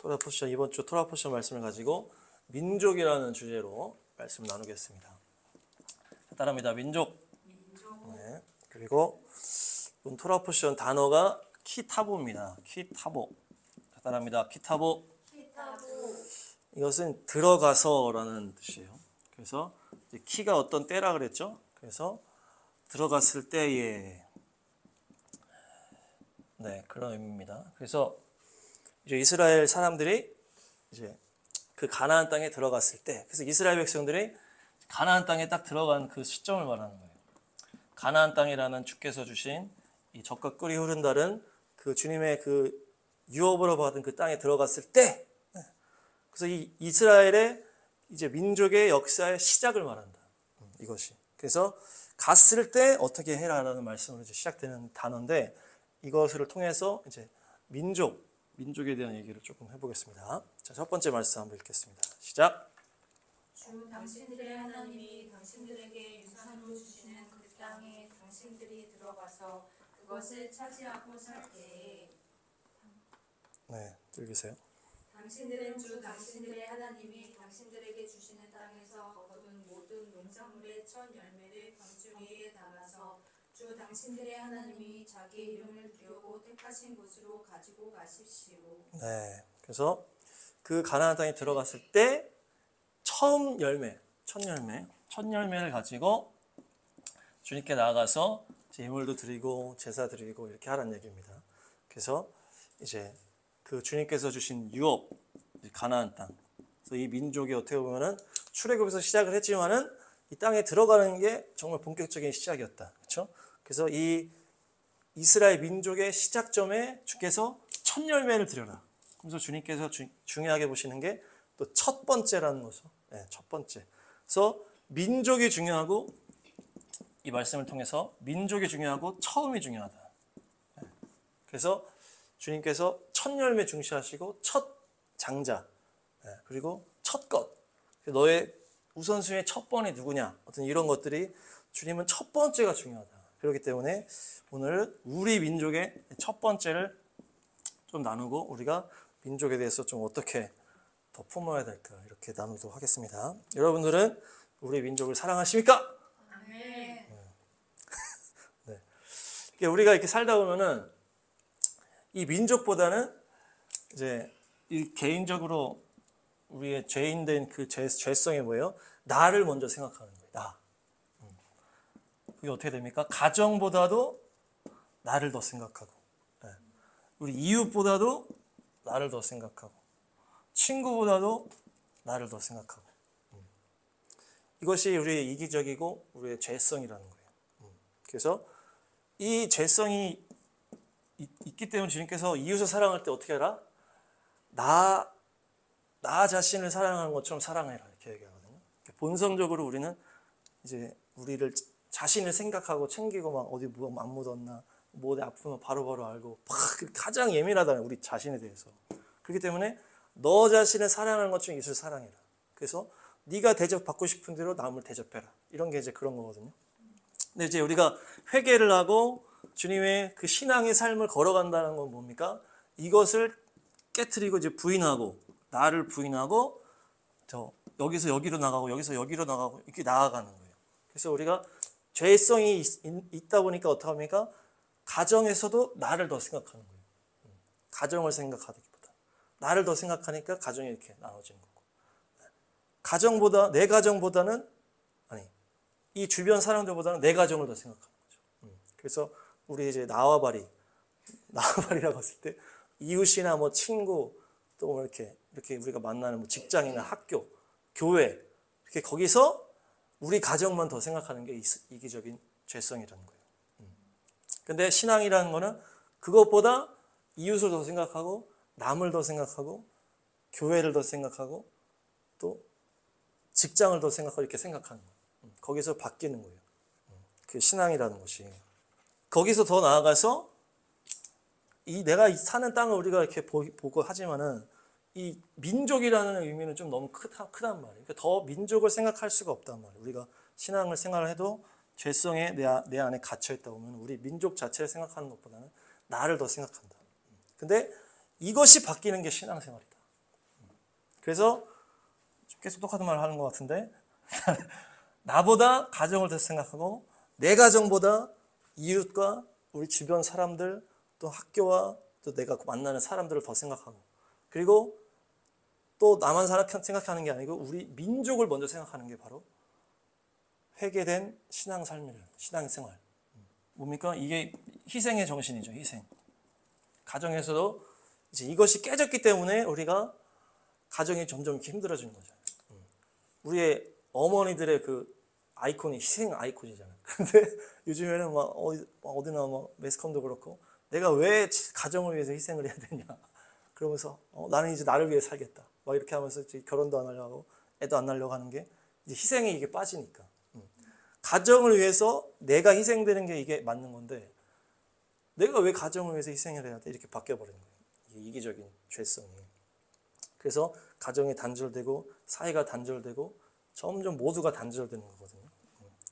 토라 포션, 이번 주 토라 포션 말씀을 가지고 민족이라는 주제로 말씀을 나누겠습니다. 따라합니다. 민족. 네. 그리고 이번 토라 포션 단어가 키타보입니다. 키타보. 따라합니다. 키타보. 이것은 들어가서라는 뜻이에요. 그래서 이제 키가 어떤 때라 그랬죠. 그래서 들어갔을 때에 네, 그런 의미입니다. 그래서 이제 이스라엘 사람들이 이제 그 가나안 땅에 들어갔을 때, 그래서 이스라엘 백성들이 가나안 땅에 딱 들어간 그 시점을 말하는 거예요. 가나안 땅이라는 주께서 주신 이 젖과 꿀이 흐른다는 그 주님의 그 유업으로 받은 그 땅에 들어갔을 때, 그래서 이 이스라엘의 이제 민족의 역사의 시작을 말한다. 이것이. 그래서 갔을 때 어떻게 해라라는 말씀으로 이제 시작되는 단어인데, 이것을 통해서 이제 민족에 대한 얘기를 조금 해보겠습니다. 자, 첫 번째 말씀 한번 읽겠습니다. 시작. 주 당신들의 하나님이 당신들에게 유산으로 주시는 그 땅에 당신들이 들어가서 그것을 차지하고 살 때에 네, 읽으세요. 당신들은 주 당신들의 하나님이 당신들에게 주시는 땅에서 거둔 모든 농작물의 첫 열매를 광주리에 담아서 주 당신들의 하나님이 자기 이름을 두려고 택하신 곳으로 가지고 가십시오. 네, 그래서 그 가나안 땅에 들어갔을 때 처음 열매, 첫 열매를 가지고 주님께 나아가서 예물도 드리고 제사 드리고 이렇게 하라는 얘기입니다. 그래서 이제 그 주님께서 주신 유업, 가나안 땅. 그래서 이 민족이 어떻게 보면은 출애굽에서 시작을 했지만은 이 땅에 들어가는 게 정말 본격적인 시작이었다. 그렇죠? 그래서 이 이스라엘 민족의 시작점에 주께서 첫 열매를 드려라. 그래서 주님께서 중요하게 보시는 게 또 첫 번째라는 거죠. 네, 첫 번째. 그래서 민족이 중요하고 이 말씀을 통해서 민족이 중요하고 처음이 중요하다. 네. 그래서 주님께서 첫 열매 중시하시고 첫 장자, 네, 그리고 첫 것. 너의 우선순위의 첫 번이 누구냐? 어떤 이런 것들이 주님은 첫 번째가 중요하다. 그렇기 때문에 오늘 우리 민족의 첫 번째를 좀 나누고 우리가 민족에 대해서 좀 어떻게 더 품어야 될까 이렇게 나누도록 하겠습니다. 여러분들은 우리 민족을 사랑하십니까? 네. 네. 우리가 이렇게 살다 보면은 이 민족보다는 이제 이 개인적으로 우리의 죄인된 그 죄성이 뭐예요? 나를 먼저 생각하는 거예요. 나. 그게 어떻게 됩니까? 가정보다도 나를 더 생각하고, 네. 우리 이웃보다도 나를 더 생각하고, 친구보다도 나를 더 생각하고. 이것이 우리의 이기적이고 우리의 죄성이라는 거예요. 그래서 이 죄성이 있기 때문에 주님께서 이웃을 사랑할 때 어떻게 하라? 나 자신을 사랑하는 것처럼 사랑해라 이렇게 얘기하거든요. 본성적으로 우리는 이제 우리를 자신을 생각하고 챙기고 막 어디 뭐 안 묻었나, 뭐 어디 아프면 바로바로 알고 막 가장 예민하다는 우리 자신에 대해서. 그렇기 때문에 너 자신을 사랑하는 것처럼 이웃을 사랑해라. 그래서 네가 대접받고 싶은 대로 남을 대접해라. 이런 게 이제 그런 거거든요. 근데 이제 우리가 회개를 하고 주님의 그 신앙의 삶을 걸어간다는 건 뭡니까? 이것을 깨트리고 이제 부인하고 나를 부인하고 여기서 여기로 나가고 여기서 여기로 나가고 이렇게 나아가는 거예요. 그래서 우리가 죄성이 있다 보니까 어떻게 합니까? 가정에서도 나를 더 생각하는 거예요. 가정을 생각하기보다 나를 더 생각하니까 가정이 이렇게 나눠지는 거고, 내 가정보다는 아니 이 주변 사람들보다는 내 가정을 더 생각하는 거죠. 그래서 우리 이제 나와바리라고 했을 때 이웃이나 뭐 친구 또 뭐 이렇게 우리가 만나는 뭐 직장이나 학교, 교회 이렇게 거기서 우리 가정만 더 생각하는 게 이기적인 죄성이라는 거예요. 근데 신앙이라는 거는 그것보다 이웃을 더 생각하고 남을 더 생각하고 교회를 더 생각하고 또 직장을 더 생각하고 이렇게 생각하는 거예요. 거기서 바뀌는 거예요. 그 신앙이라는 것이. 거기서 더 나아가서 내가 사는 땅을 우리가 이렇게 보고 하지만은 이 민족이라는 의미는 좀 너무 크단 말이에요. 그러니까 더 민족을 생각할 수가 없단 말이에요. 우리가 신앙을 생활해도 죄성에 내 안에 갇혀 있다 보면 우리 민족 자체를 생각하는 것보다는 나를 더 생각한다. 근데 이것이 바뀌는 게 신앙생활이다. 그래서 계속 똑같은 말을 하는 것 같은데 나보다 가정을 더 생각하고 내 가정보다 이웃과 우리 주변 사람들 또 학교와 또 내가 만나는 사람들을 더 생각하고 그리고 또 나만 생각하는 게 아니고 우리 민족을 먼저 생각하는 게 바로 회개된 신앙 삶이에요. 신앙 생활. 뭡니까? 이게 희생의 정신이죠. 희생. 가정에서도 이제 이것이 깨졌기 때문에 우리가 가정이 점점 이렇게 힘들어지는 거죠. 우리의 어머니들의 그 아이콘이 희생 아이콘이잖아요. 근데 요즘에는 막 어디나 막 매스컴도 그렇고 내가 왜 가정을 위해서 희생을 해야 되냐. 그러면서 나는 이제 나를 위해 살겠다. 막 이렇게 하면서 이제 결혼도 안 하려고 하고 애도 안 낳으려고 하는 게 이제 희생이 이게 빠지니까. 가정을 위해서 내가 희생되는 게 이게 맞는 건데 내가 왜 가정을 위해서 희생을 해야 돼? 이렇게 바뀌어버리는 거예요. 이게 이기적인 죄성이. 그래서 가정이 단절되고 사회가 단절되고 점점 모두가 단절되는 거거든요.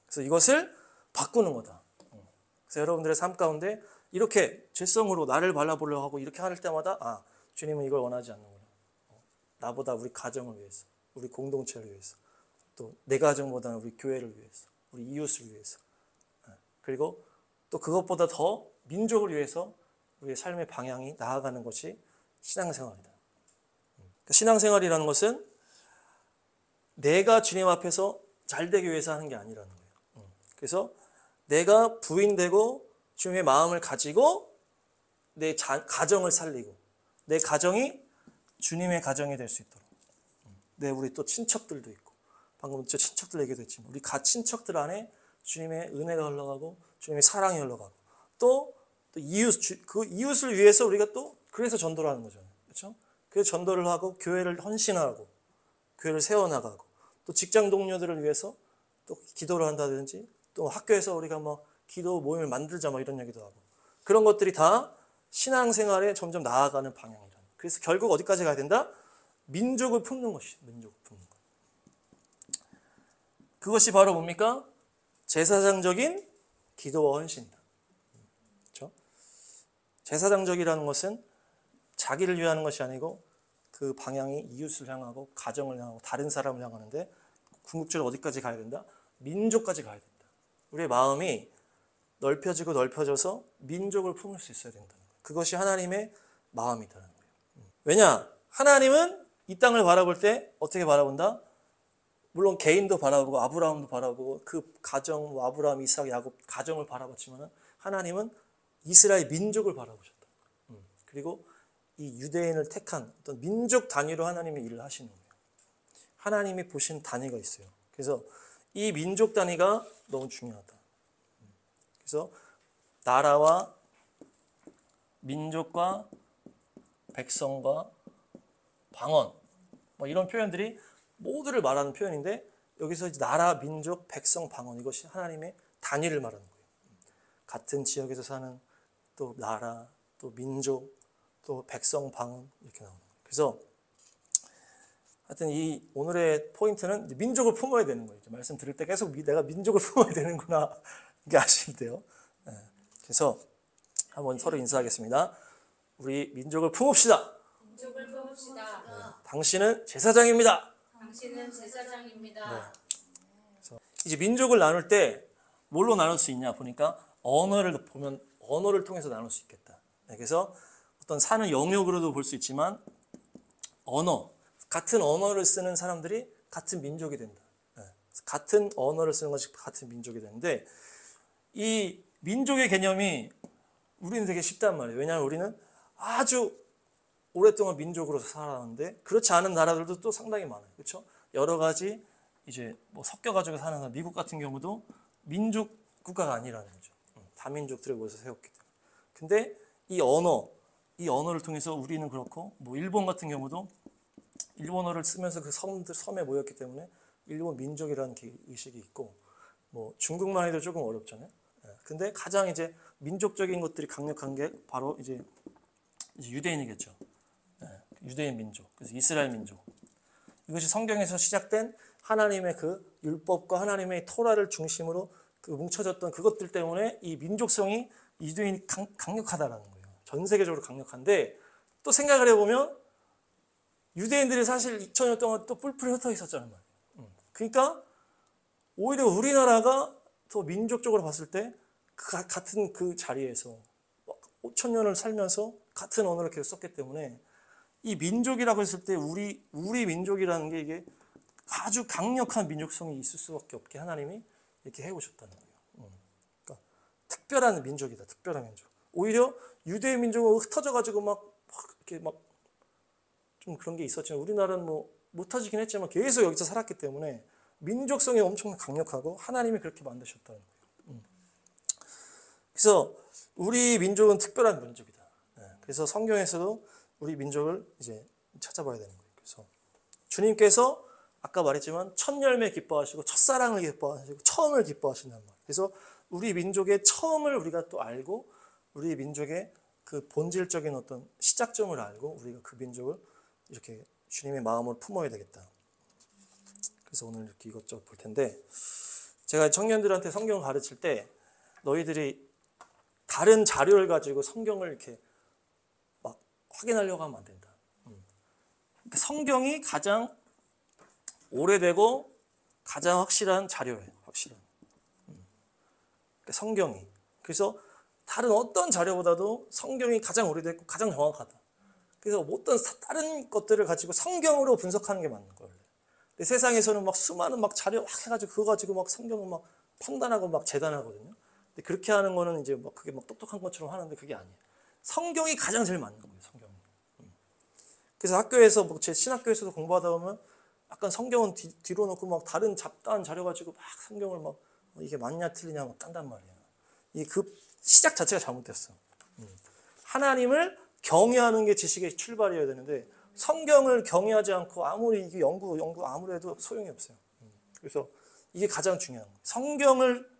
그래서 이것을 바꾸는 거다. 그래서 여러분들의 삶 가운데 이렇게 죄성으로 나를 발라보려고 하고 이렇게 할 때마다 주님은 이걸 원하지 않는구나. 나보다 우리 가정을 위해서, 우리 공동체를 위해서, 또 내 가정보다는 우리 교회를 위해서, 우리 이웃을 위해서, 그리고 또 그것보다 더 민족을 위해서 우리의 삶의 방향이 나아가는 것이 신앙생활이다. 신앙생활이라는 것은 내가 주님 앞에서 잘 되기 위해서 하는 게 아니라는 거예요. 그래서 내가 부인되고 주님의 마음을 가지고 내 가정을 살리고 내 가정이 주님의 가정이 될 수 있도록. 우리 또 친척들도 있고 방금 저 친척들 얘기도 했지만 우리 친척들 안에 주님의 은혜가 흘러가고 주님의 사랑이 흘러가고 또 그 이웃을 위해서 우리가 또 그래서 전도를 하는 거잖아요. 그렇죠? 그래서 전도를 하고 교회를 헌신하고 교회를 세워나가고 또 직장 동료들을 위해서 또 기도를 한다든지 또 학교에서 우리가 뭐 기도 모임을 만들자 뭐 이런 얘기도 하고 그런 것들이 다 신앙생활에 점점 나아가는 방향이다. 그래서 결국 어디까지 가야 된다? 민족을 품는 것이 민족을 품는 것. 그것이 바로 뭡니까? 제사장적인 기도와 헌신이다. 그렇죠? 제사장적이라는 것은 자기를 위하는 것이 아니고 그 방향이 이웃을 향하고 가정을 향하고 다른 사람을 향하는데 궁극적으로 어디까지 가야 된다? 민족까지 가야 된다. 우리의 마음이 넓혀지고 넓혀져서 민족을 품을 수 있어야 된다는 거예요. 그것이 하나님의 마음이다는 거예요. 왜냐? 하나님은 이 땅을 바라볼 때 어떻게 바라본다? 물론 개인도 바라보고 아브라함도 바라보고 그 가정, 아브라함, 이삭, 야곱 가정을 바라봤지만 하나님은 이스라엘 민족을 바라보셨다. 그리고 이 유대인을 택한 어떤 민족 단위로 하나님이 일을 하시는 거예요. 하나님이 보신 단위가 있어요. 그래서 이 민족 단위가 너무 중요하다. 그래서 나라와 민족과 백성과 방언 뭐 이런 표현들이 모두를 말하는 표현인데 여기서 이제 나라, 민족, 백성, 방언 이것이 하나님의 단위를 말하는 거예요. 같은 지역에서 사는 또 나라, 또 민족, 또 백성, 방언 이렇게 나오는 거예요. 그래서 하여튼 이 오늘의 포인트는 민족을 품어야 되는 거예요. 말씀 들을 때 계속 내가 민족을 품어야 되는구나 이게 아시는데요. 그래서 한번 서로 인사하겠습니다. 우리 민족을 품읍시다. 민족을 품읍시다. 당신은 제사장입니다. 당신은 제사장입니다. 그래서 이제 민족을 나눌 때 뭘로 나눌 수 있냐 보니까 언어를 보면 언어를 통해서 나눌 수 있겠다. 그래서 어떤 사는 영역으로도 볼 수 있지만 같은 언어를 쓰는 사람들이 같은 민족이 된다. 같은 언어를 쓰는 것이 같은 민족이 되는데 이 민족의 개념이 우리는 되게 쉽단 말이에요. 왜냐하면 우리는 아주 오랫동안 민족으로서 살아왔는데 그렇지 않은 나라들도 또 상당히 많아요. 그렇죠? 여러 가지 이제 뭐 섞여가지고 사는 나라, 미국 같은 경우도 민족 국가가 아니라는 거죠. 다민족들을 모여서 세웠기 때문에. 근데 이 언어를 통해서 우리는 그렇고 뭐 일본 같은 경우도 일본어를 쓰면서 그 섬에 모였기 때문에 일본 민족이라는 의식이 있고 뭐 중국만 해도 조금 어렵잖아요. 근데 가장 이제 민족적인 것들이 강력한 게 바로 이제 유대인이겠죠. 유대인 민족, 그래서 이스라엘 민족. 이것이 성경에서 시작된 하나님의 그 율법과 하나님의 토라를 중심으로 그 뭉쳐졌던 그것들 때문에 이 민족성이 유대인이 강력하다라는 거예요. 전 세계적으로 강력한데 또 생각을 해보면 유대인들이 사실 2000년 동안 또 뿔뿔이 흩어 있었잖아요. 그러니까 오히려 우리나라가 더 민족적으로 봤을 때 같은 그 자리에서 5000년을 살면서 같은 언어를 계속 썼기 때문에 이 민족이라고 했을 때 우리 민족이라는 게 이게 아주 강력한 민족성이 있을 수밖에 없게 하나님이 이렇게 해오셨다는 거예요. 그러니까 특별한 민족이다. 특별한 민족. 오히려 유대 민족은 흩어져가지고 막 이렇게 막 좀 그런 게 있었지만 우리나라는 뭐 못 흩어지긴 했지만 계속 여기서 살았기 때문에 민족성이 엄청 강력하고 하나님이 그렇게 만드셨다는 거예요. 그래서 우리 민족은 특별한 민족이다. 그래서 성경에서도 우리 민족을 이제 찾아봐야 되는 거예요. 그래서 주님께서 아까 말했지만 첫 열매 기뻐하시고 첫사랑을 기뻐하시고 처음을 기뻐하신단 말이에요. 그래서 우리 민족의 처음을 우리가 또 알고 우리 민족의 그 본질적인 어떤 시작점을 알고 우리가 그 민족을 이렇게 주님의 마음으로 품어야 되겠다. 그래서 오늘 이렇게 이것저것 볼 텐데 제가 청년들한테 성경을 가르칠 때 너희들이 다른 자료를 가지고 성경을 이렇게 막 확인하려고 하면 안 된다. 그러니까 성경이 가장 오래되고 가장 확실한 자료예요. 확실한. 그러니까 성경이. 그래서 다른 어떤 자료보다도 성경이 가장 오래됐고 가장 정확하다. 그래서 어떤 다른 것들을 가지고 성경으로 분석하는 게 맞는 거예요. 근데 세상에서는 막 수많은 막 자료 막 해가지고 그거 가지고 막 성경을 막 판단하고 막 재단하거든요. 근데 그렇게 하는 거는 이제 막 그게 막 똑똑한 것처럼 하는데 그게 아니에요. 성경이 가장 제일 맞는 거예요. 성경이. 그래서 학교에서 뭐 제 신학교에서도 공부하다 보면 약간 성경은 뒤로 놓고 막 다른 잡다한 자료 가지고 막 성경을 막 이게 맞냐 틀리냐 막 딴단 말이에요. 이 그 시작 자체가 잘못됐어. 하나님을 경외하는 게 지식의 출발이어야 되는데 성경을 경외하지 않고 아무리 이게 연구 아무리 해도 소용이 없어요. 그래서 이게 가장 중요한 거예요. 성경을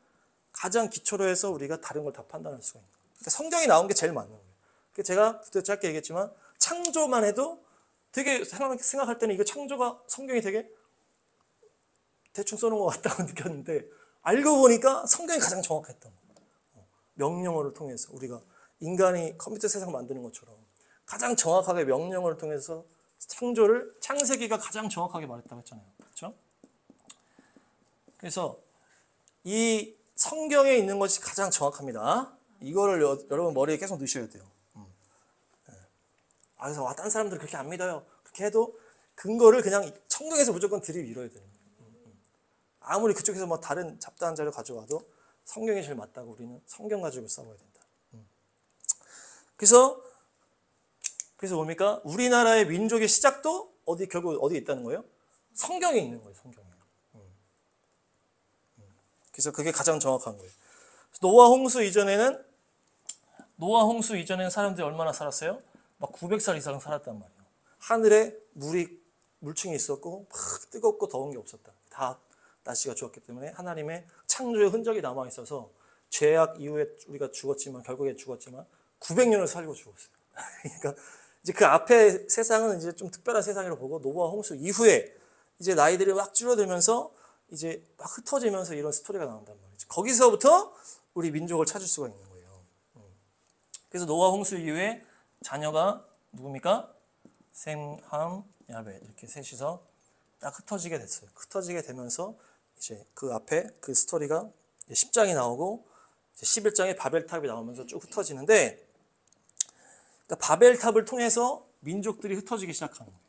가장 기초로 해서 우리가 다른 걸 다 판단할 수가 있는 거예요. 그러니까 성경이 나온 게 제일 맞는 거예요. 그래서 제가 그때 짧게 얘기했지만 창조만 해도 되게 생각할 때는 이거 창조가 성경이 되게 대충 써놓은 것 같다고 느꼈는데 알고 보니까 성경이 가장 정확했던 거예요. 명령어를 통해서 우리가 인간이 컴퓨터 세상 만드는 것처럼 가장 정확하게 명령어를 통해서 창세기가 가장 정확하게 말했다고 했잖아요. 그렇죠? 그래서 이 성경에 있는 것이 가장 정확합니다. 이거를 여러분 머리에 계속 넣으셔야 돼요. 그래서 딴 사람들 그렇게 안 믿어요. 그렇게 해도 근거를 그냥 성경에서 무조건 들이밀어야 돼요. 아무리 그쪽에서 뭐 다른 잡다한 자료 가져와도 성경이 제일 맞다고 우리는 성경 가지고 싸워야 된다. 그래서 뭡니까? 우리나라의 민족의 시작도 결국 어디에 있다는 거예요? 성경에 있는 거예요. 성경에. 그래서 그게 가장 정확한 거예요. 노아 홍수 이전에는 사람들이 얼마나 살았어요? 막 900살 이상 살았단 말이에요. 하늘에 물층이 있었고 막 뜨겁고 더운 게 없었다. 다 날씨가 좋았기 때문에 하나님의 창조의 흔적이 남아 있어서 죄악 이후에 우리가 결국에 죽었지만 900년을 살고 죽었어요. 그러니까 이제 그 앞에 세상은 이제 좀 특별한 세상이라고 보고 노아 홍수 이후에 이제 나이들이 막 줄어들면서 이제 막 흩어지면서 이런 스토리가 나온단 말이죠. 거기서부터 우리 민족을 찾을 수가 있는 거예요. 그래서 노아 홍수 이후에 자녀가 누굽니까? 셈, 함, 야벳 이렇게 셋이서 딱 흩어지게 됐어요. 흩어지게 되면서 이제 그 앞에 그 스토리가 10장이 나오고 11장에 바벨탑이 나오면서 쭉 흩어지는데 그러니까 바벨탑을 통해서 민족들이 흩어지기 시작하는 거예요.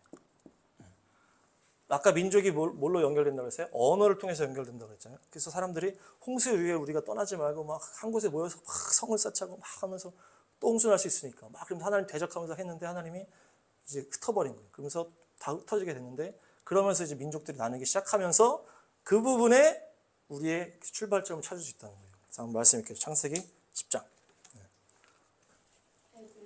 아까 민족이 뭘로 연결된다고 했어요? 언어를 통해서 연결된다고 했잖아요. 그래서 사람들이 홍수 이후에 우리가 떠나지 말고 막 한 곳에 모여서 막 성을 쌓자고 막 하면서 또 홍수날 수 있으니까 막 그럼 하나님 대적하면서 했는데 하나님이 이제 흩어버린 거예요. 그러면서 다 흩어지게 됐는데 그러면서 이제 민족들이 나누기 시작하면서 그 부분에 우리의 출발점을 찾을 수 있다는 거예요. 그래서 한번 말씀드릴게요. 창세기 10장.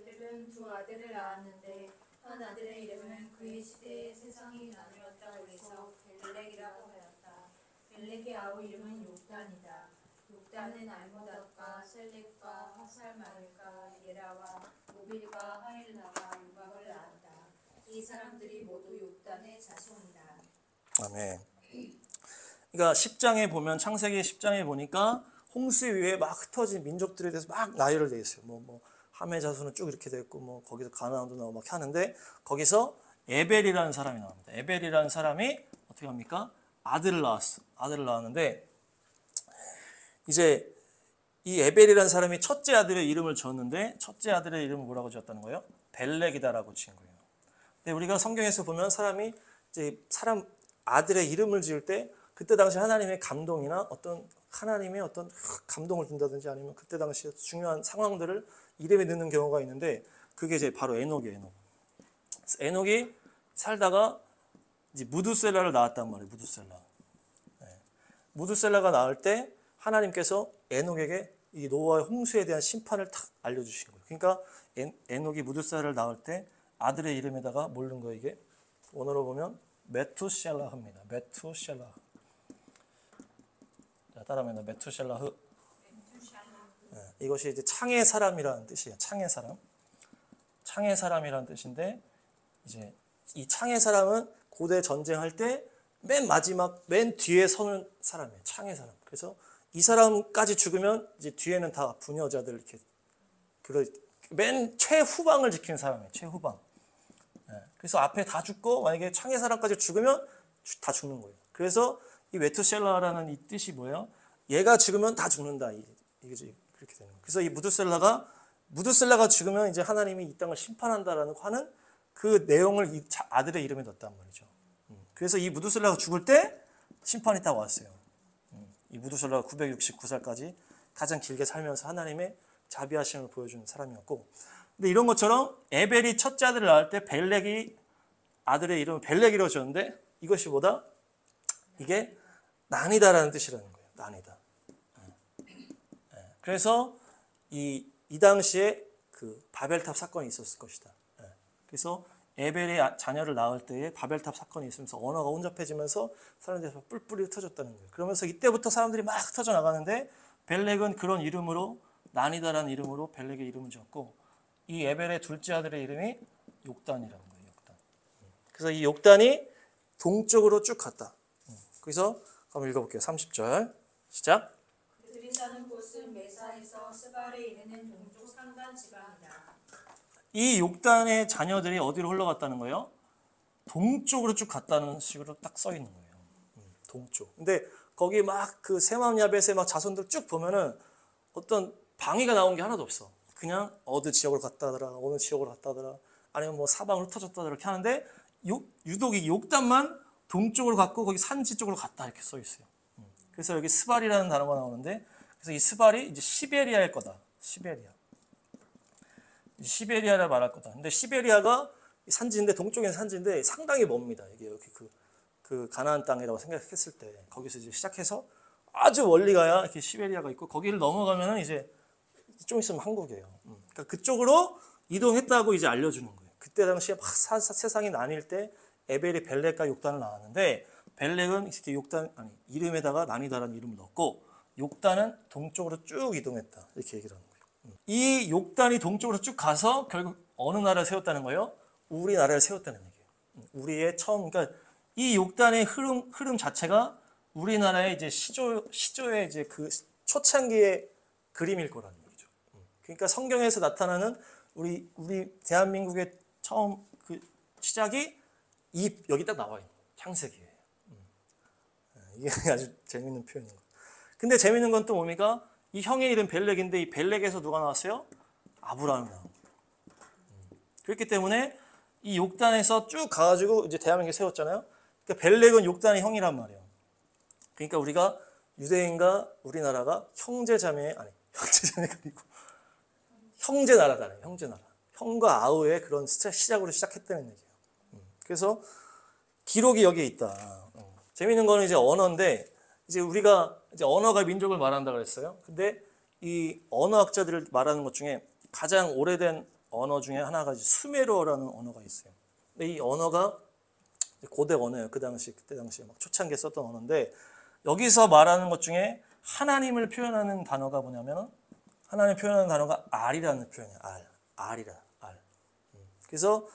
벨렉은 두 아들을 낳았는데 한 아들의 이름은 그의 시대에 세상이 나누었다고 해서 벨렉이라고 하였다. 벨렉의 아우 이름은 욕단이다. 욕단은 알모닷과 셀렉과 하살마일과 예라와 모빌과 하일나가 유박을 낳았다. 이 사람들이 모두 욕단의 자손이다. 아멘. 그러니까 10장에 보면 창세기 10장에 보니까 홍수 이후에 막 흩어진 민족들에 대해서 막 나열을 돼 있어요. 뭐 함의 자손은 쭉 이렇게 돼 있고 뭐 거기서 가나안도 나오고 막 하는데 거기서 에벨이라는 사람이 나옵니다. 에벨이라는 사람이 어떻게 합니까? 아들을 낳았어. 아들을 낳았는데 이제 이 에벨이라는 사람이 첫째 아들의 이름을 지었는데 첫째 아들의 이름을 뭐라고 지었다는 거예요? 벨렉이다라고 지은 거예요. 근데 우리가 성경에서 보면 사람이 이제 사람 아들의 이름을 지을 때 그때 당시 하나님의 감동이나 어떤 하나님의 어떤 감동을 준다든지 아니면 그때 당시 중요한 상황들을 이름에 넣는 경우가 있는데 그게 이제 바로 에녹이에요. 에녹. 에녹이 살다가 이제 무두셀라를 낳았단 말이에요. 무두셀라. 네. 무두셀라가 낳을 때 하나님께서 에녹에게 이 노아의 홍수에 대한 심판을 탁 알려주신 거예요. 그러니까 에녹이 무두셀라를 낳을 때 아들의 이름에다가 뭘 넣은 거예요? 이게 원어로 보면 메투셀라흐입니다. 메투셀라. 자, 따라합니다. 메투셀라흐. 네, 이것이 이제 창의 사람이라는 뜻이에요. 창의 사람. 창의 사람이라는 뜻인데 이제 이 창의 사람은 고대 전쟁할 때 맨 마지막 맨 뒤에 서는 사람이에요. 창의 사람. 그래서 이 사람까지 죽으면 이제 뒤에는 다 부녀자들 이렇게 맨 최후방을 지키는 사람이에요. 최후방. 네, 그래서 앞에 다 죽고 만약에 창의 사람까지 죽으면 다 죽는 거예요. 그래서 이 메투셀라라는 이 뜻이 뭐예요? 얘가 죽으면 다 죽는다. 이게 그렇게 되는 거예요. 그래서 이 무두셀라가 죽으면 이제 하나님이 이 땅을 심판한다라는 하는 그 내용을 이 아들의 이름에 넣었단 말이죠. 그래서 이 무두셀라가 죽을 때 심판이 딱 왔어요. 이 무두셀라가 969살까지 가장 길게 살면서 하나님의 자비하심을 보여준 사람이었고, 근데 이런 것처럼 에벨이 첫째 아들을 낳을 때 벨렉이 아들의 이름을 벨렉이라고 지었는데 이것이 뭐다? 이게 난이다라는 뜻이라는 거예요. 난이다. 그래서 이 당시에 그 바벨탑 사건이 있었을 것이다. 그래서 에벨의 자녀를 낳을 때에 바벨탑 사건이 있으면서 언어가 혼잡해지면서 사람들이 뿔뿔이 흩어졌다는 거예요. 그러면서 이때부터 사람들이 막 흩어져 나가는데 벨렉은 그런 이름으로 난이다라는 이름으로 벨렉의 이름을 지었고 이 에벨의 둘째 아들의 이름이 욕단이라는 거예요. 욕단. 그래서 이 욕단이 동쪽으로 쭉 갔다. 그래서 한번 읽어볼게요. 30절 시작. 그들이 사는 곳은 메사에서 스발에 이르는 동쪽 상단 지방이다. 이 욕단의 자녀들이 어디로 흘러갔다는 거예요? 동쪽으로 쭉 갔다는 식으로 딱 써 있는 거예요. 동쪽. 근데 거기 막 그 세맘 야벳의 막 자손들 쭉 보면은 어떤 방위가 나온 게 하나도 없어. 그냥 어느 지역으로 갔다더라, 어느 지역으로 갔다더라, 아니면 뭐 사방으로 흩어졌다더라 이렇게 하는데 유독 이 욕단만 동쪽으로 갔고 거기 산지 쪽으로 갔다 이렇게 써 있어요. 그래서 여기 스발이라는 단어가 나오는데 그래서 이 스발이 이제 시베리아일 거다. 시베리아라 말할 거다. 근데 시베리아가 산지인데 동쪽엔 산지인데 상당히 멉니다. 이게 이렇게 그 가나안 땅이라고 생각했을 때 거기서 이제 시작해서 아주 멀리 가야 이렇게 시베리아가 있고 거기를 넘어가면은 이제 좀 있으면 한국이에요. 그러니까 그쪽으로 이동했다고 이제 알려주는 거예요. 그때 당시에 막 세상이 나뉠 때 에벨이 벨렉과 욕단을 낳았는데 벨렉은 이렇게 이름에다가 난이다라는 이름을 넣었고 욕단은 동쪽으로 쭉 이동했다 이렇게 얘기를 하는 거예요. 이 욕단이 동쪽으로 쭉 가서 결국 어느 나라를 세웠다는 거예요? 우리나라를 세웠다는 얘기예요. 우리의 처음 그러니까 이 욕단의 흐름 자체가 우리나라의 이제 시조의 이제 그 초창기의 그림일 거라는 얘기죠. 그러니까 성경에서 나타나는 우리 대한민국의 처음 그 시작이 여기 딱 나와 있는 창세기예요. 이게 아주 재밌는 표현인 거예요. 근데 재밌는 건 또 뭡니까? 이 형의 이름 벨렉인데 이 벨렉에서 누가 나왔어요? 아브라함이 나온 거예요. 그렇기 때문에 이 욕단에서 쭉 가가지고 이제 대한민국에 세웠잖아요. 그러니까 벨렉은 욕단의 형이란 말이에요. 그러니까 우리가 유대인과 우리나라가 형제자매가 아니고 형제나라잖아요. 형제나라. 형과 아우의 그런 시작으로 시작했다는 얘기예요. 그래서 기록이 여기에 있다. 재미있는 거는 이제 언어인데 이제 우리가 이제 언어가 민족을 말한다 그랬어요. 근데 이 언어학자들을 말하는 것 중에 가장 오래된 언어 중에 하나가 수메르어라는 언어가 있어요. 근데 이 언어가 고대 언어예요. 그때 당시에 막 초창기에 썼던 언어인데 여기서 말하는 것 중에 하나님을 표현하는 단어가 뭐냐면 하나님을 표현하는 단어가 알이라는 표현이에요. 알이라. 그래서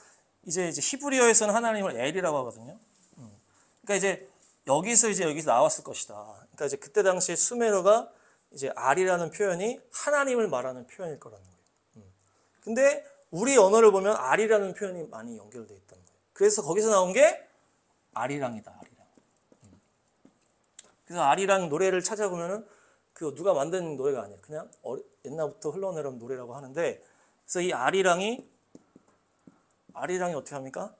이제 히브리어에서는 하나님을 엘이라고 하거든요. 그러니까 이제 여기서 나왔을 것이다. 그러니까 이제 그때 당시에 수메르가 이제 알이라는 표현이 하나님을 말하는 표현일 거라는 거예요. 근데 우리 언어를 보면 알이라는 표현이 많이 연결되어 있다는 거예요. 그래서 거기서 나온 게 아리랑이다. 아리랑. 그래서 아리랑 노래를 찾아보면은 그 누가 만든 노래가 아니에요. 그냥 옛날부터 흘러내려온 노래라고 하는데, 그래서 이 아리랑이 어떻게 합니까?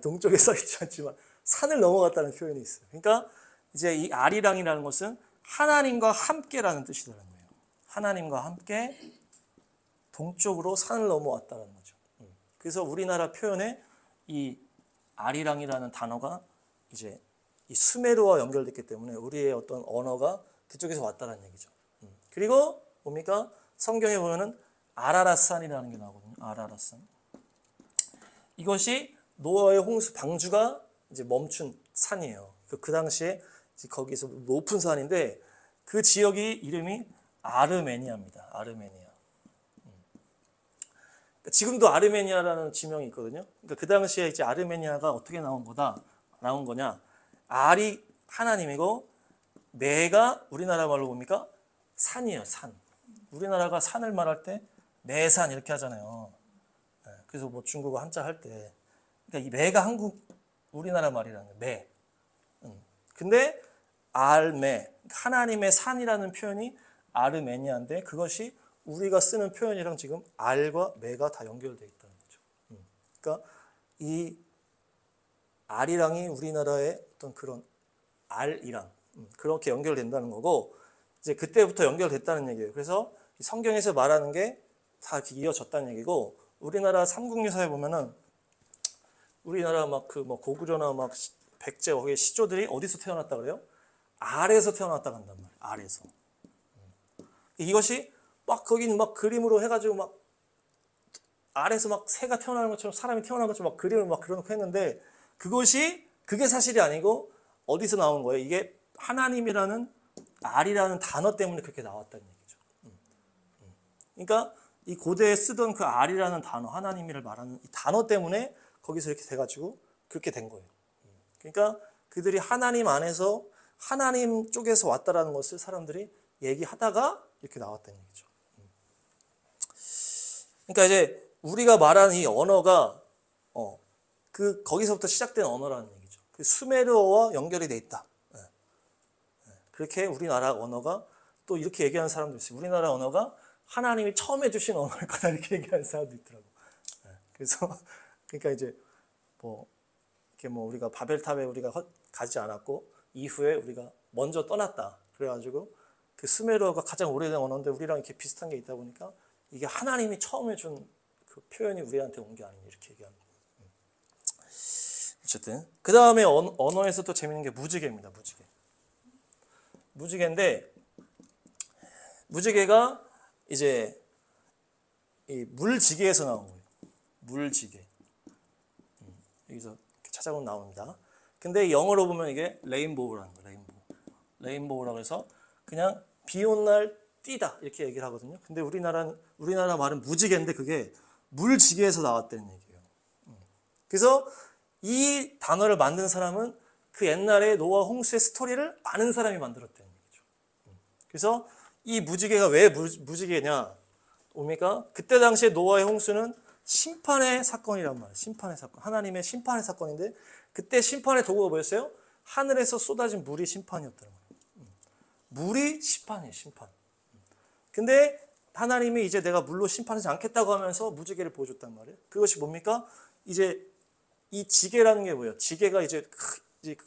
동쪽에 써있지 않지만 산을 넘어갔다는 표현이 있어요. 그러니까 이제 이 아리랑이라는 것은 하나님과 함께라는 뜻이라는 거예요. 하나님과 함께 동쪽으로 산을 넘어왔다는 거죠. 그래서 우리나라 표현에 이 아리랑이라는 단어가 이제 이 수메르와 연결됐기 때문에 우리의 어떤 언어가 그쪽에서 왔다는 얘기죠. 그리고 뭡니까? 성경에 보면은 아라랏산이라는 게 나오거든요. 아라랏산. 이것이 노아의 홍수 방주가 이제 멈춘 산이에요. 그 당시에 거기서 높은 산인데 그 지역이 이름이 아르메니아입니다. 아르메니아. 지금도 아르메니아라는 지명이 있거든요. 그러니까 그 당시에 이제 아르메니아가 어떻게 나온 거냐? 알이 하나님이고 메가 우리나라 말로 뭡니까? 산이에요. 산. 우리나라가 산을 말할 때 메산 이렇게 하잖아요. 그래서 뭐 중국어 한자 할 때, 그러니까 이 메가 우리나라 말이라는 거예요. 메. 근데 알메, 하나님의 산이라는 표현이 아르메니아인데 그것이 우리가 쓰는 표현이랑 지금 알과 메가 다 연결되어 있다는 거죠. 그러니까 이 알이랑이 우리나라의 어떤 그런 알이랑 그렇게 연결된다는 거고, 이제 그때부터 연결됐다는 얘기예요. 그래서 성경에서 말하는 게 다 이렇게 이어졌다는 얘기고, 우리나라 삼국유사에 보면은 우리나라 막 그 뭐 고구려나 막 백제 거기 시조들이 어디서 태어났다 그래요? 알에서 태어났다 간단 말이에요. 알에서. 이것이 막 거기는 막 그림으로 해가지고 막 알에서 막 새가 태어나는 것처럼 사람이 태어나는 것처럼 막 그림을 막 그려놓고 했는데 그게 사실이 아니고 어디서 나온 거예요? 이게 하나님이라는 알이라는 단어 때문에 그렇게 나왔다는 얘기죠. 그러니까 이 고대에 쓰던 그 알이라는 단어, 하나님이를 말하는 이 단어 때문에 거기서 이렇게 돼가지고 그렇게 된 거예요. 그러니까 그들이 하나님 안에서 하나님 쪽에서 왔다라는 것을 사람들이 얘기하다가 이렇게 나왔다는 얘기죠. 그러니까 이제 우리가 말하는 이 언어가 거기서부터 시작된 언어라는 얘기죠. 그 수메르어와 연결이 돼 있다. 그렇게 우리나라 언어가 또 이렇게 얘기하는 사람도 있어요. 우리나라 언어가 하나님이 처음에 주신 언어일 거다 이렇게 얘기하는 사람도 있더라고. 그래서 그러니까 이제 이렇게 우리가 바벨탑에 우리가 가지 않았고 이후에 우리가 먼저 떠났다. 그래가지고 그 수메르어가 가장 오래된 언어인데 우리랑 이렇게 비슷한 게 있다 보니까 이게 하나님이 처음에 준 그 표현이 우리한테 온 게 아니냐 이렇게 얘기합니다. 어쨌든 그 다음에 언어에서 또 재밌는 게 무지개입니다. 무지개인데 무지개가 이제 이 물지개에서 나온 거예요. 물지개. 여기서 찾아보면 나옵니다. 근데 영어로 보면 이게 레인보우라는 거예요. 레인보우라고 해서 그냥 비 온 날 띠다 이렇게 얘기를 하거든요. 근데 우리나라 말은 무지개인데 그게 물지개에서 나왔다는 얘기예요. 그래서 이 단어를 만든 사람은 그 옛날에 노아 홍수의 스토리를 아는 사람이 만들었다는 얘기죠. 그래서 이 무지개가 왜 무지개냐? 뭡니까? 그때 당시에 노아의 홍수는 심판의 사건이란 말이에요. 심판의 사건. 하나님의 심판의 사건인데 그때 심판의 도구가 뭐였어요? 하늘에서 쏟아진 물이 심판이었다는 거예요. 물이 심판이에요. 심판. 근데 하나님이 이제 내가 물로 심판하지 않겠다고 하면서 무지개를 보여줬단 말이에요. 그것이 뭡니까? 이제 이 지게라는 게 뭐예요? 지게가 이제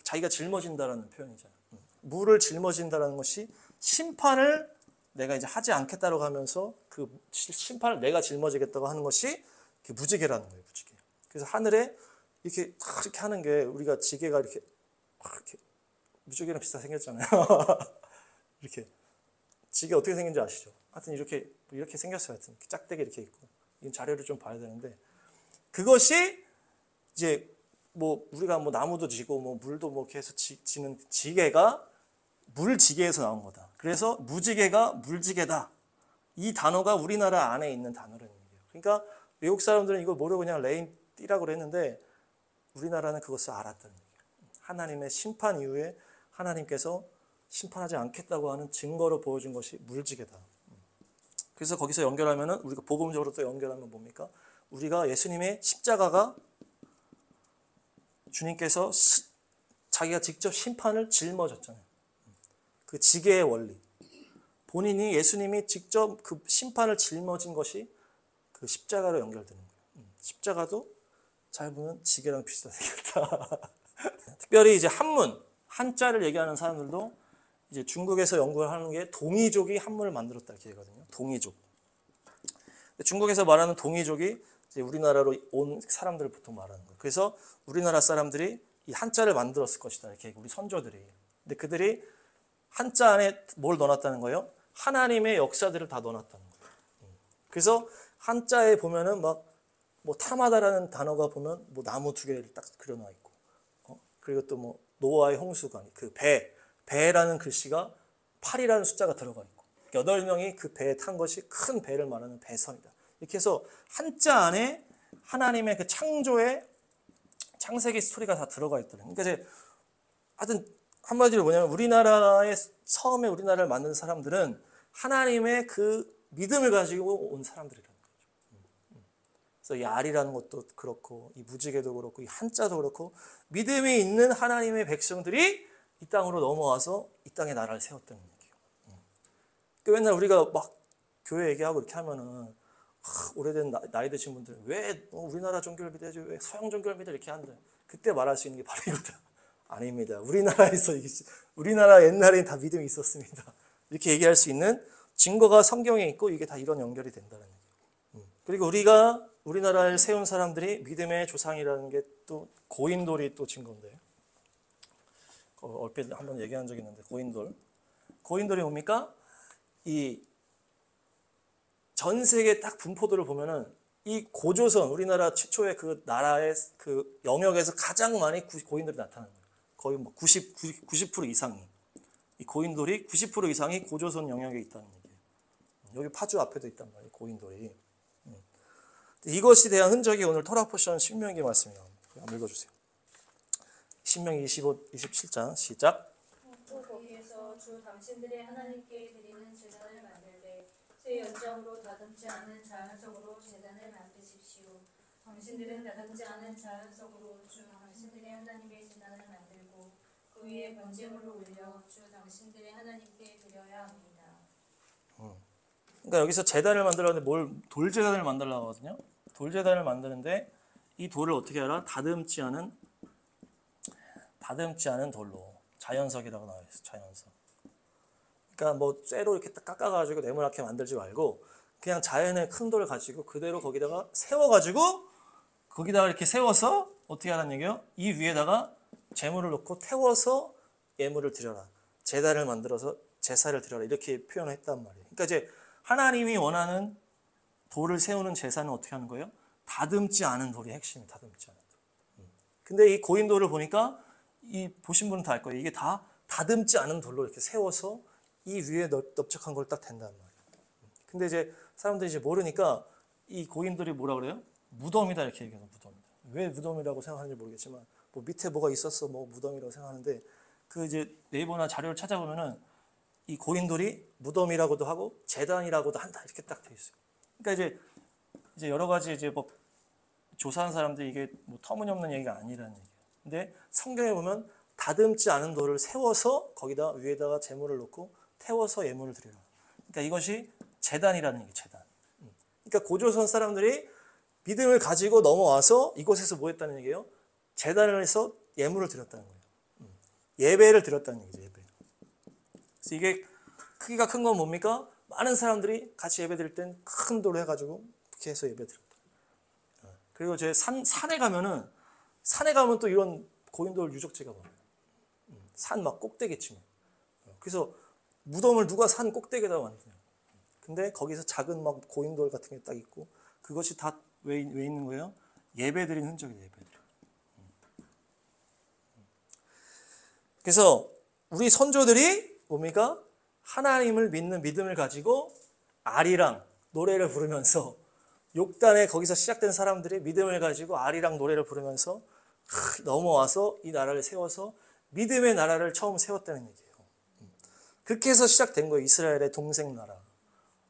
자기가 짊어진다라는 표현이잖아요. 물을 짊어진다라는 것이 심판을 내가 이제 하지 않겠다고 하면서 그 심판을 내가 짊어지겠다고 하는 것이 무지개라는 거예요. 무지개. 그래서 하늘에 이렇게 하는 게 우리가 지게가 이렇게 무지개랑 비슷하게 생겼잖아요. 이렇게 지게 어떻게 생긴지 아시죠? 하여튼 이렇게 생겼어요. 하여튼 짝대기 이렇게 있고 이건 자료를 좀 봐야 되는데 그것이 이제 우리가 나무도 지고 물도 계속 지는 지게가 물지개에서 나온 거다. 그래서 무지개가 물지개다. 이 단어가 우리나라 안에 있는 단어라는 얘기예요. 그러니까 외국 사람들은 이걸 모르고 그냥 레인띠라고 그랬는데 우리나라는 그것을 알았다는 얘기예요. 하나님의 심판 이후에 하나님께서 심판하지 않겠다고 하는 증거로 보여준 것이 물지개다. 그래서 거기서 연결하면은 우리가 복음적으로 또 연결하면 뭡니까? 우리가 예수님의 십자가가 주님께서 자기가 직접 심판을 짊어졌잖아요. 그 지계의 원리. 본인이 예수님이 직접 그 심판을 짊어진 것이 그 십자가로 연결되는 거예요. 십자가도 잘 보면 지게랑 비슷하게 생겼다. 특별히 이제 한문, 한자를 얘기하는 사람들도 이제 중국에서 연구를 하는 게 동이족이 한문을 만들었다 이렇게 얘기하거든요. 동이족. 중국에서 말하는 동이족이 이제 우리나라로 온 사람들을 보통 말하는 거예요. 그래서 우리나라 사람들이 이 한자를 만들었을 것이다 이렇게 우리 선조들이. 근데 그들이 한자 안에 뭘 넣어놨다는 거예요? 하나님의 역사들을 다 넣어놨다는 거예요. 그래서 한자에 보면은 막 뭐 타마다라는 단어가 보면 뭐 나무 두 개를 딱 그려놔 있고, 그리고 또 뭐 노아의 홍수가 그 배라는 글씨가 8이라는 숫자가 들어가 있고 8명이 그 배에 탄 것이 큰 배를 말하는 배선이다. 이렇게 해서 한자 안에 하나님의 그 창조의 창세기 스토리가 다 들어가 있더라고요. 그러니까 이제 하여튼 한마디로 뭐냐면 우리나라의 처음에 우리나라를 만든 사람들은 하나님의 그 믿음을 가지고 온 사람들이라는 거죠. 그래서 이 알이라는 것도 그렇고 이 무지개도 그렇고 이 한자도 그렇고 믿음이 있는 하나님의 백성들이 이 땅으로 넘어와서 이 땅에 나라를 세웠다는 얘기예요. 그러니까 맨날 우리가 막 교회 얘기하고 이렇게 하면은 오래된 나이 드신 분들은 왜 우리나라 종교를 믿어야지 왜 서양 종교를 믿어 이렇게 한다. 그때 말할 수 있는 게 바로 이거다. 아닙니다. 우리나라 옛날에는 다 믿음이 있었습니다. 이렇게 얘기할 수 있는 증거가 성경에 있고 이게 다 이런 연결이 된다는 얘기예요. 그리고 우리나라를 세운 사람들이 믿음의 조상이라는 게 또 고인돌이 또 증거인데 얼핏 한번 얘기한 적이 있는데 고인돌이 뭡니까? 이 전 세계 딱 분포도를 보면은 이 고조선 우리나라 최초의 그 나라의 그 영역에서 가장 많이 고인돌이 나타나는 거예요. 거의 뭐 90% 이상이 이 고인돌이 90% 이상이 고조선 영역에 있다는 얘기예요. 여기 파주 앞에도 있단 말이에요. 고인돌이. 이것에 대한 흔적이 오늘 토라 포션 신명기 말씀이에요. 한번 읽어주세요. 신명기 27장 시작. 또 거기에서 주 당신들의 하나님께 드리는 제단을 만들되 새 연장으로 다듬지 않은 자연석으로 제단을 만드십시오. 당신들은 다듬지 않은 자연석으로 주 당신들의 하나님의 제단을 만들고 그 위에 번제물을 올려 주 당신들의 하나님께 드려야 합니다. 그러니까 여기서 제단을 만들었는데 돌제단을 만들려고 하거든요. 돌제단을 만드는데 이 돌을 어떻게 알아? 다듬지 않은 돌로 자연석이라고 나와 있어요. 자연석. 그러니까 뭐 쇠로 이렇게 딱 깎아가지고 네모나게 만들지 말고 그냥 자연의 큰 돌을 가지고 그대로 거기다가 세워가지고 거기다가 이렇게 세워서 어떻게 하라는 얘기예요? 이 위에다가 재물을 넣고 태워서 예물을 드려라. 제단을 만들어서 제사를 드려라. 이렇게 표현을 했단 말이에요. 그러니까 이제 하나님이 원하는 돌을 세우는 제사는 어떻게 하는 거예요? 다듬지 않은 돌이 핵심이 다듬지 않은 돌. 근데 이 고인돌을 보니까 이 보신 분은 다 알 거예요. 이게 다 다듬지 않은 돌로 이렇게 세워서 이 위에 넓적한 걸 딱 댄단 말이에요. 근데 이제 사람들이 이제 모르니까 이 고인돌이 뭐라 그래요? 무덤이다 이렇게 얘기해요. 무덤이다. 왜 무덤이라고 생각하는지 모르겠지만 뭐 밑에 뭐가 있었어 뭐 무덤이라고 생각하는데 그 이제 네이버나 자료를 찾아보면은 이 고인돌이 무덤이라고도 하고 제단이라고도 한다 이렇게 딱 돼 있어요. 그러니까 이제 여러 가지 이제 뭐 조사한 사람들이 이게 뭐 터무니없는 얘기가 아니라는 얘기예요. 근데 성경에 보면 다듬지 않은 돌을 세워서 거기다 위에다가 재물을 놓고 태워서 예물을 드리라. 그러니까 이것이 제단이라는 얘기예요. 제단. 그러니까 고조선 사람들이 믿음을 가지고 넘어와서 이곳에서 뭐 했다는 얘기예요? 제단을 해서 예물을 드렸다는 거예요. 예배를 드렸다는 얘기죠. 예배. 그래서 이게 크기가 큰 건 뭡니까? 많은 사람들이 같이 예배 드릴 땐 큰 돌을 해가지고 이렇게 해서 예배 드렸다. 그리고 제 산에 가면 또 이런 고인돌 유적지가 많아요. 산 막 꼭대기층에. 그래서 무덤을 누가 산 꼭대기에다 만드냐. 근데 거기서 작은 막 고인돌 같은 게 딱 있고 그것이 다 왜 있는 거예요? 예배 드린 흔적이에요. 예배 드린. 그래서 우리 선조들이 뭡니까? 하나님을 믿는 믿음을 가지고 아리랑 노래를 부르면서 욕단에 거기서 시작된 사람들이 믿음을 가지고 아리랑 노래를 부르면서 넘어와서 이 나라를 세워서 믿음의 나라를 처음 세웠다는 얘기예요. 그렇게 해서 시작된 거예요. 이스라엘의 동생 나라.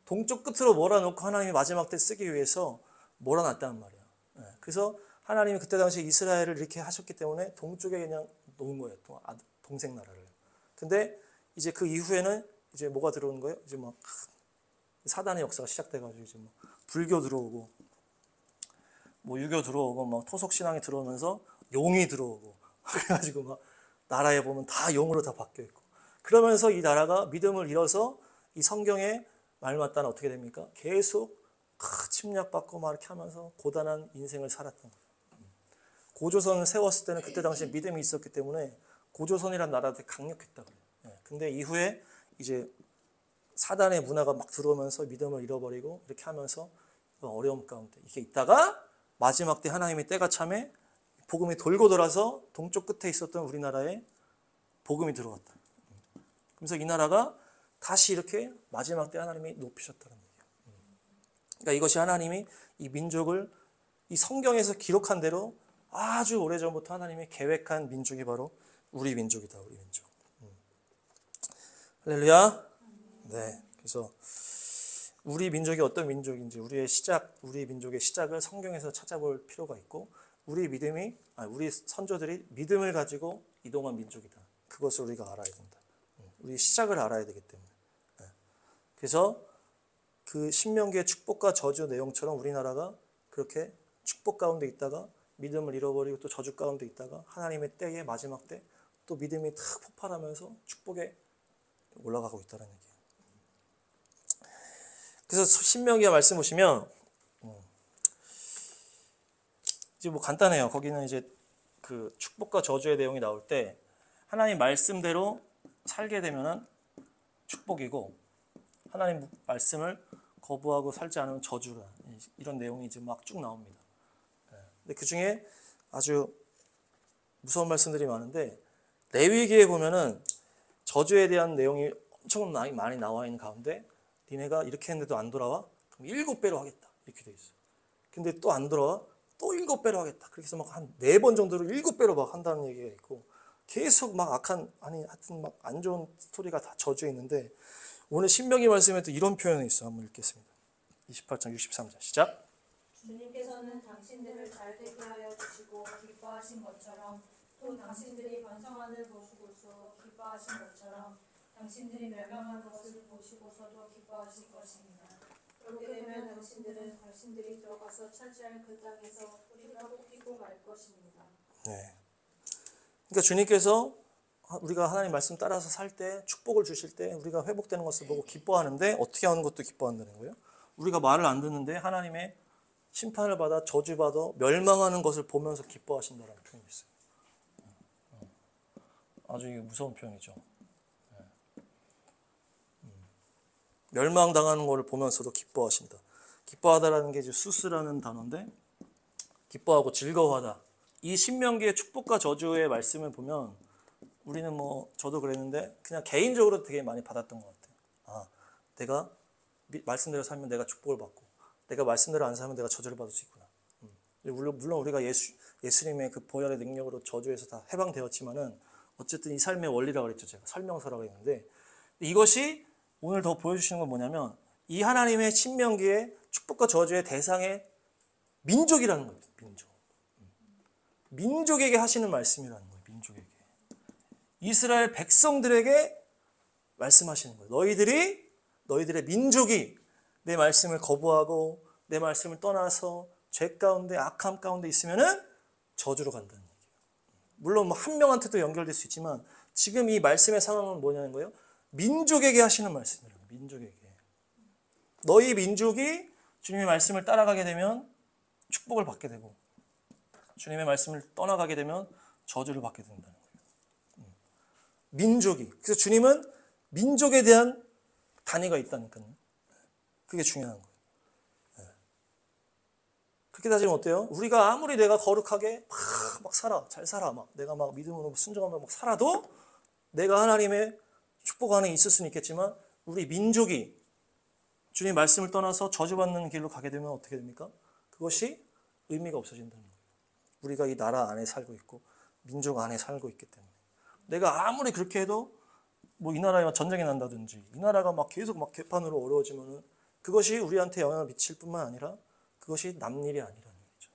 동쪽 끝으로 몰아놓고 하나님이 마지막 때 쓰기 위해서 몰아놨단 말이야. 그래서 하나님이 그때 당시 이스라엘을 이렇게 하셨기 때문에 동쪽에 그냥 놓은 거예요. 동생 나라를. 근데 이제 그 이후에는 이제 뭐가 들어오는 거예요? 이제 막 사단의 역사가 시작돼가지고 이제 뭐 불교 들어오고 뭐 유교 들어오고 막 토속 신앙이 들어오면서 용이 들어오고 그래가지고 막 나라에 보면 다 용으로 다 바뀌어 있고 그러면서 이 나라가 믿음을 잃어서 이 성경에 말 맞다는 어떻게 됩니까? 계속 침략받고 막 이렇게 하면서 고단한 인생을 살았던 거예요. 고조선을 세웠을 때는 그때 당시에 믿음이 있었기 때문에 고조선이라는 나라가 되게 강력했다 그래요. 근데 이후에 이제 사단의 문화가 막 들어오면서 믿음을 잃어버리고 이렇게 하면서 어려움 가운데 이렇게 있다가 마지막 때 하나님의 때가 참에 복음이 돌고 돌아서 동쪽 끝에 있었던 우리나라에 복음이 들어왔다. 그래서 이 나라가 다시 이렇게 마지막 때 하나님이 높이셨다는 얘기예요. 그러니까 이것이 하나님이 이 민족을 이 성경에서 기록한 대로 아주 오래전부터 하나님이 계획한 민족이 바로 우리 민족이다. 우리 민족. 할렐루야. 네. 그래서 우리 민족이 어떤 민족인지 우리 민족의 시작을 성경에서 찾아볼 필요가 있고 우리 선조들이 믿음을 가지고 이동한 민족이다. 그것을 우리가 알아야 된다. 우리 시작을 알아야 되기 때문에. 그래서 그 신명기의 축복과 저주 내용처럼 우리나라가 그렇게 축복 가운데 있다가 믿음을 잃어버리고 또 저주 가운데 있다가 하나님의 때의 마지막 때 또 믿음이 탁 폭발하면서 축복에 올라가고 있다는 얘기예요. 그래서 신명기의 말씀 보시면 이제 뭐 간단해요. 거기는 이제 그 축복과 저주의 내용이 나올 때 하나님 말씀대로 살게 되면은 축복이고 하나님 말씀을 거부하고 살지 않으면 저주라. 이런 내용이 이제 막 쭉 나옵니다. 근데 그 중에 아주 무서운 말씀들이 많은데 레위기에 보면은 저주에 대한 내용이 엄청 많이 나와 있는 가운데 니네가 이렇게 했는데도 안 돌아와? 그럼 7배로 하겠다. 이렇게 돼 있어. 근데 또 안 돌아와? 또 7배로 하겠다. 그렇게 해서 막 한 4번 정도로 7배로 막 한다는 얘기가 있고 계속 막 하여튼 막 안 좋은 스토리가 다 저주에 있는데 오늘 신명기 말씀에도 이런 표현이 있어. 한번 읽겠습니다. 28장 63절 시작. 주님께서는 당신들을 잘되게 하여 주시고 기뻐하신 것처럼 또 당신들이 번성함을 보시고서 기뻐하신 것처럼 당신들이 멸망한 것을 보시고서도 기뻐하실 것입니다. 그렇게 되면 당신들은 당신들이 들어가서 차지할 그 땅에서 뿌리가 뽑히고 말 것입니다. 네. 그러니까 주님께서 우리가 하나님 말씀 따라서 살 때 축복을 주실 때 우리가 회복되는 것을 보고 기뻐하는데 어떻게 하는 것도 기뻐한다는 거예요. 우리가 말을 안 듣는데 하나님의 심판을 받아 저주받아 멸망하는 것을 보면서 기뻐하신다는 표현이 있어요. 아주 무서운 표현이죠. 멸망당하는 것을 보면서도 기뻐하신다. 기뻐하다라는 게 이제 수스라는 단어인데 기뻐하고 즐거워하다. 이 신명기의 축복과 저주의 말씀을 보면 우리는 뭐 저도 그랬는데 그냥 개인적으로 되게 많이 받았던 것 같아요. 내가 말씀대로 살면 내가 축복을 받고 내가 말씀대로 안 살면 내가 저주를 받을 수 있구나. 물론 우리가 예수님의 그 보혈의 능력으로 저주에서 다 해방되었지만은 어쨌든 이 삶의 원리라고 그랬죠. 제가 설명서라고 했는데 이것이 오늘 더 보여주시는 건 뭐냐면 이 하나님의 신명기의 축복과 저주의 대상의 민족이라는 거예요. 민족에게 하시는 말씀이라는 거예요. 민족에게. 이스라엘 백성들에게 말씀하시는 거예요. 너희들의 민족이 내 말씀을 거부하고 내 말씀을 떠나서 죄 가운데 악함 가운데 있으면은 저주로 간다는 얘기예요. 물론 뭐 한 명한테도 연결될 수 있지만 지금 이 말씀의 상황은 뭐냐는 거예요. 민족에게 하시는 말씀이에요. 민족에게. 너희 민족이 주님의 말씀을 따라가게 되면 축복을 받게 되고 주님의 말씀을 떠나가게 되면 저주를 받게 된다는 거예요. 민족이. 그래서 주님은 민족에 대한 단위가 있다니까요. 그게 중요한 거예요. 그렇게 따지면 어때요? 우리가 아무리 내가 거룩하게 막 살아, 잘 살아, 내가 막 믿음으로 순종하며 막 살아도 내가 하나님의 축복 안에 있을 수는 있겠지만 우리 민족이 주님 말씀을 떠나서 저주받는 길로 가게 되면 어떻게 됩니까? 그것이 의미가 없어진다는 거예요. 우리가 이 나라 안에 살고 있고 민족 안에 살고 있기 때문에 내가 아무리 그렇게 해도 뭐 이 나라에 전쟁이 난다든지 이 나라가 막 계속 막 개판으로 어려워지면은 그것이 우리한테 영향을 미칠 뿐만 아니라 그것이 남일이 아니라는 거죠.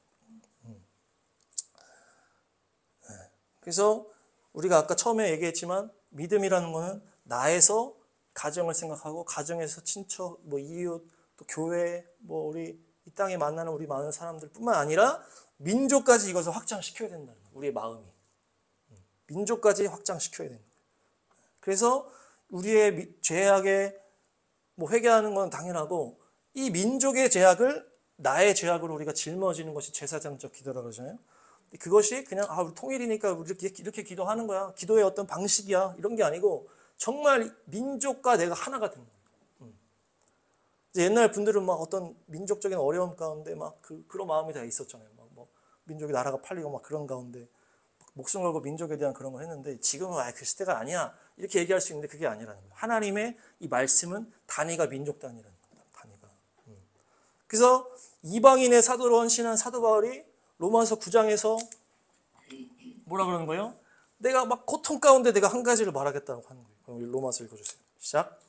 네. 그래서 우리가 아까 처음에 얘기했지만 믿음이라는 거는 나에서 가정을 생각하고 가정에서 친척, 뭐 이웃, 또 교회, 뭐 우리 이 땅에 만나는 우리 많은 사람들뿐만 아니라 민족까지 이것을 확장시켜야 된다는 거예요. 우리의 마음이. 민족까지 확장시켜야 된다. 그래서 우리의 죄악에 뭐 회개하는 건 당연하고 이 민족의 죄악을 나의 죄악으로 우리가 짊어지는 것이 제사장적 기도라고 그러잖아요. 그것이 그냥 우리 통일이니까 우리 이렇게 기도하는 거야. 기도의 어떤 방식이야. 이런 게 아니고 정말 민족과 내가 하나가 되는 거예요. 이제 옛날 분들은 막 어떤 민족적인 어려움 가운데 막 그런 마음이 다 있었잖아요. 막 뭐 민족이 나라가 팔리고 막 그런 가운데 목숨 걸고 민족에 대한 그런 걸 했는데 지금은 그 시대가 아니야. 이렇게 얘기할 수 있는데 그게 아니라는 거예요. 하나님의 이 말씀은 단위가 민족 단위라는 거예요. 단위가. 그래서 이방인의 사도로 헌신한 사도 바울이 로마서 9장에서 뭐라 그러는 거예요? 내가 막 고통 가운데 내가 한 가지를 말하겠다고 하는 거예요. 그럼 로마서 읽어주세요. 시작.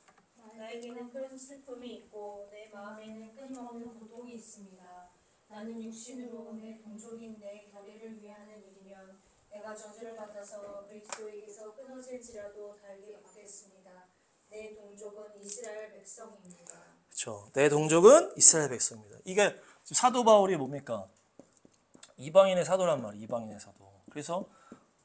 나에게는 큰 슬픔이 있고 내 마음에는 끊임없는 고통이 있습니다. 나는 육신으로 내 동족인 내 결의를 위하는 일이면 내가 저주를 받아서 그리스도에게서 끊어질지라도 달게 받겠습니다. 내 동족은 이스라엘 백성입니다. 그렇죠. 내 동족은 이스라엘 백성입니다. 이게 사도 바울이 뭡니까? 이방인의 사도란 말이에요. 이방인의 사도. 그래서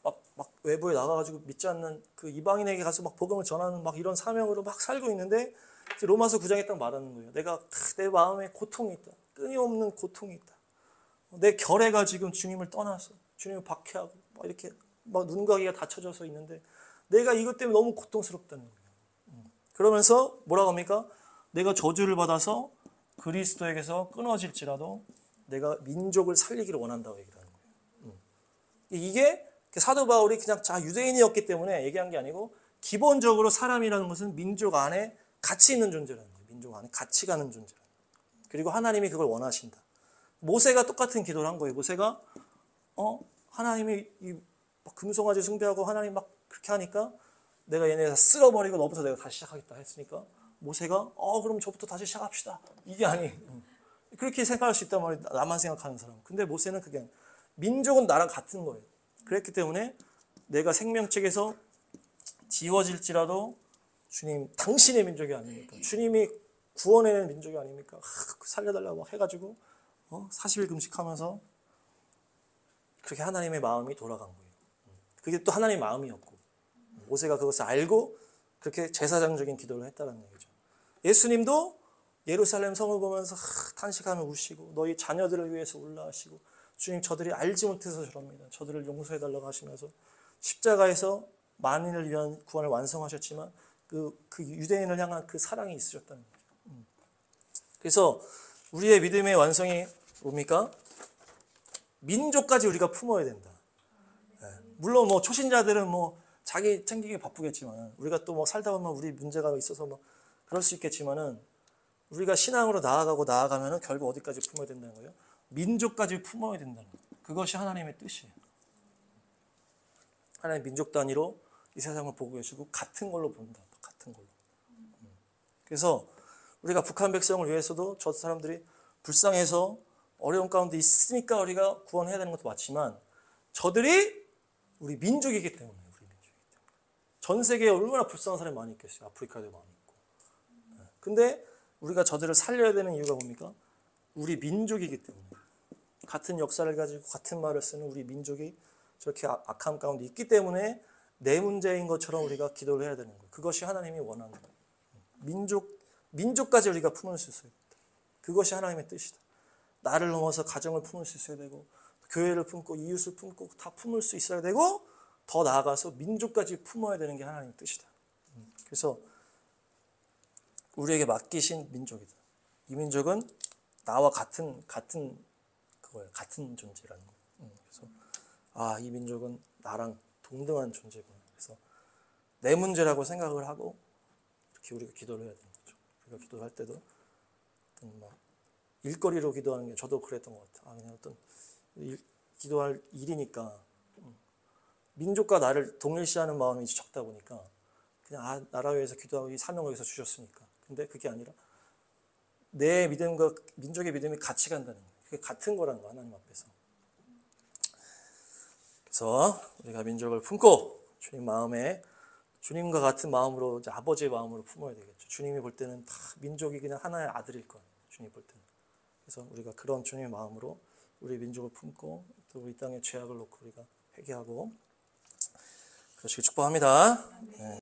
막 외부에 나가가지고 믿지 않는 그 이방인에게 가서 막 복음을 전하는 막 이런 사명으로 막 살고 있는데 로마서 9장에 딱 말하는 거예요. 내 마음에 고통이 있다. 끊임없는 고통이 있다. 내 결애가 지금 주님을 떠나서 주님을 박해하고 막 이렇게 막 눈과 귀가 닫혀져서 있는데 내가 이것 때문에 너무 고통스럽다는 거예요. 그러면서 뭐라고 합니까? 내가 저주를 받아서 그리스도에게서 끊어질지라도 내가 민족을 살리기를 원한다고 얘기를 하는 거예요. 이게 사도 바울이 그냥 유대인이었기 때문에 얘기한 게 아니고 기본적으로 사람이라는 것은 민족 안에 가치 있는 존재라는 거예요. 민족 안에 가치 가는 존재라는 거예요. 그리고 하나님이 그걸 원하신다. 모세가 똑같은 기도를 한 거예요. 모세가 하나님이 막 금송아지 숭배하고 하나님 막 그렇게 하니까 내가 얘네 다 쓸어버리고 너부터 내가 다시 시작하겠다 했으니까 모세가 그럼 저부터 다시 시작합시다. 이게 아니. 그렇게 생각할 수 있단 말이에요. 나만 생각하는 사람. 근데 모세는 그게 민족은 나랑 같은 거예요. 그랬기 때문에 내가 생명책에서 지워질지라도 주님 당신의 민족이 아닙니까? 주님이 구원해낸 민족이 아닙니까? 살려달라고 막 해가지고 40일 금식하면서 그렇게 하나님의 마음이 돌아간 거예요. 그게 또 하나님의 마음이었고 모세가 그것을 알고 그렇게 제사장적인 기도를 했다는 얘기죠. 예수님도 예루살렘 성을 보면서 탄식하며 우시고 너희 자녀들을 위해서 울라하시고 주님 저들이 알지 못해서 저럽니다. 저들을 용서해달라고 하시면서 십자가에서 만인을 위한 구원을 완성하셨지만 그 유대인을 향한 그 사랑이 있으셨다는 거죠. 그래서 우리의 믿음의 완성이 뭡니까? 민족까지 우리가 품어야 된다. 물론 뭐 초신자들은 뭐 자기 챙기기 바쁘겠지만 우리가 또 뭐 살다 보면 우리 문제가 있어서 뭐 그럴 수 있겠지만은 우리가 신앙으로 나아가면은 결국 어디까지 품어야 된다는 거예요? 민족까지 품어야 된다는 거예요. 그것이 하나님의 뜻이에요. 하나님 민족 단위로 이 세상을 보고 계시고 같은 걸로 본다. 같은 걸로. 그래서 우리가 북한 백성을 위해서도 저 사람들이 불쌍해서 어려운 가운데 있으니까 우리가 구원해야 되는 것도 맞지만 저들이 우리 민족이기 때문에 전 세계에 얼마나 불쌍한 사람이 많이 있겠어요. 아프리카에도 많이 있고. 근데 우리가 저들을 살려야 되는 이유가 뭡니까? 우리 민족이기 때문에. 같은 역사를 가지고 같은 말을 쓰는 우리 민족이 저렇게 악함 가운데 있기 때문에 내 문제인 것처럼 우리가 기도를 해야 되는 거예요. 그것이 하나님이 원하는 거예요. 민족까지 우리가 품을 수 있어야 된다. 그것이 하나님의 뜻이다. 나를 넘어서 가정을 품을 수 있어야 되고 교회를 품고 이웃을 품고 다 품을 수 있어야 되고 더 나아가서 민족까지 품어야 되는 게 하나님의 뜻이다. 그래서 우리에게 맡기신 민족이다. 이 민족은 나와 같은 그거예요. 같은 존재라는 거예요. 그래서 이 민족은 나랑 동등한 존재구나. 그래서 내 문제라고 생각을 하고 이렇게 우리가 기도를 해야 되는 거죠. 우리가 기도할 때도 어떤 막 일거리로 기도하는 게 저도 그랬던 것 같아요. 그냥 어떤 기도할 일이니까 민족과 나를 동일시하는 마음이 적다 보니까 그냥 나라 위해서 기도하고 이 사명을 위해서 주셨으니까. 근데 그게 아니라 내 믿음과 민족의 믿음이 같이 간다는 거예요. 그게 같은 거라는 거 하나님 앞에서. 그래서 우리가 민족을 품고 주님 마음에 주님과 같은 마음으로 이제 아버지의 마음으로 품어야 되겠죠. 주님이 볼 때는 다 민족이 그냥 하나의 아들일 거예요. 주님이 볼 때는. 그래서 우리가 그런 주님의 마음으로 우리 민족을 품고 또 우리 땅에 죄악을 놓고 우리가 회개하고 그러시길 축복합니다. 네.